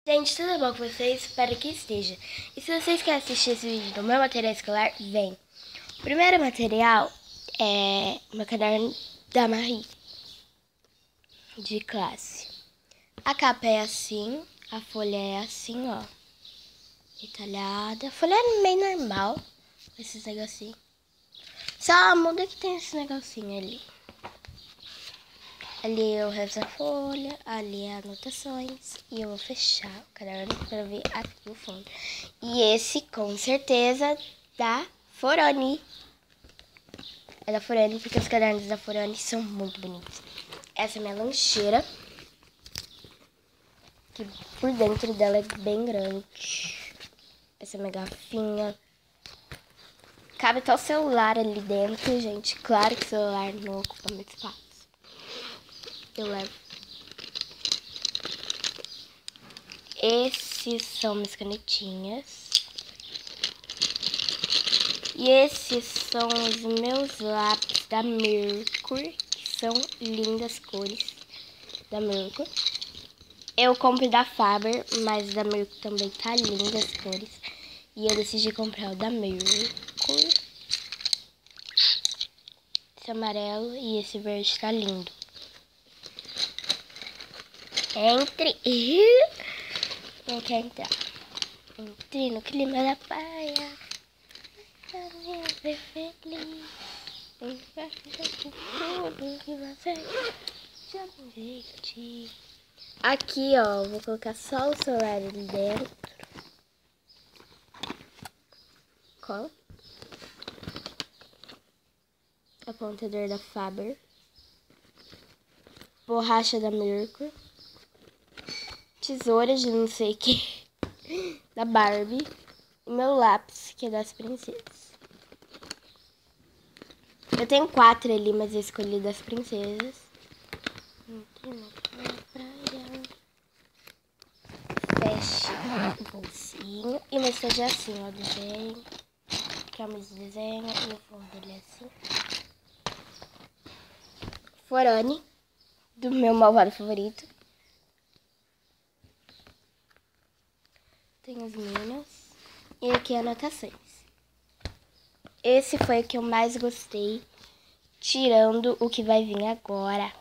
Gente, tudo bom com vocês? Espero que esteja. E se vocês querem assistir esse vídeo do meu material escolar, vem. O primeiro material é meu caderno da Marie, de classe. A capa é assim, a folha é assim, ó, detalhada. A folha é meio normal, esses negocinhos. Só muda que tem esse negocinho ali. Ali é o resto da folha, ali é anotações. E eu vou fechar o caderno para ver aqui o fundo. E esse, com certeza, da Foroni. É da Foroni, porque os cadernos da Foroni são muito bonitos. Essa é minha lancheira, que por dentro dela é bem grande. Essa é minha garrafinha. Cabe até o celular ali dentro, gente. Claro que o celular não ocupa muito espaço. Eu levo. Esses são minhas canetinhas. E esses são os meus lápis da Mercury, que são lindas cores da Mercury. Eu comprei da Faber, mas da Mercury também tá lindas cores. E eu decidi comprar o da Mercury. Esse amarelo e esse verde tá lindo. Entre. Não quer entrar. Entre no clima da praia. Ser feliz. Tudo que você chama de ti. Aqui, ó, vou colocar só o celular ali dentro. Cola. Apontador da Faber. Borracha da Mercury. Tesoura de não sei o que. Da Barbie. E meu lápis, que é das princesas. Eu tenho 4 ali, mas eu escolhi das princesas. Feche o bolsinho. E meu esteja é assim, ó, desenho. Que é o mesmo desenho. E o fundo dele é assim. Foroni, do meu malvado favorito. Tem as meninas. E aqui anotações. Esse foi o que eu mais gostei, tirando o que vai vir agora.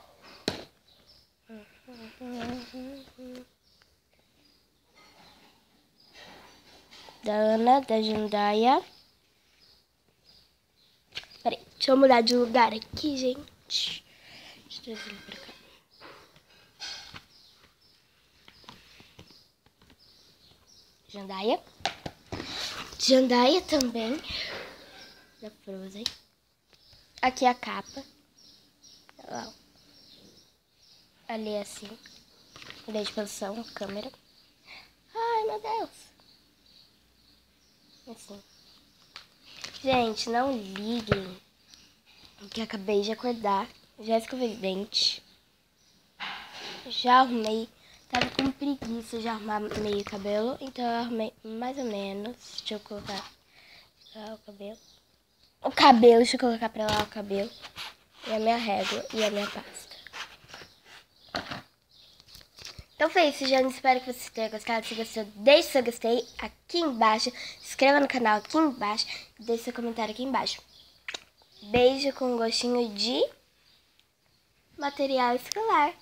Da Ana, da Jandaia. Peraí, deixa eu mudar de lugar aqui, gente. Deixa eu trazer ele pra cá. Jandaia. Jandaia também. Da Frozen. Aqui a capa. Ó. Ali é assim. Mudei de posição, câmera. Ai, meu Deus. Assim. Gente, não liguem. Que eu acabei de acordar. Já escovei dente. Já arrumei. Tava com preguiça de arrumar meio cabelo. Então eu arrumei mais ou menos. Deixa eu colocar o cabelo. O cabelo, deixa eu colocar pra lá o cabelo. E a minha régua e a minha pasta. Então foi isso, gente. Espero que vocês tenham gostado. Se gostou, deixe seu gostei aqui embaixo. Se inscreva no canal aqui embaixo. E deixe seu comentário aqui embaixo. Beijo com gostinho de material escolar.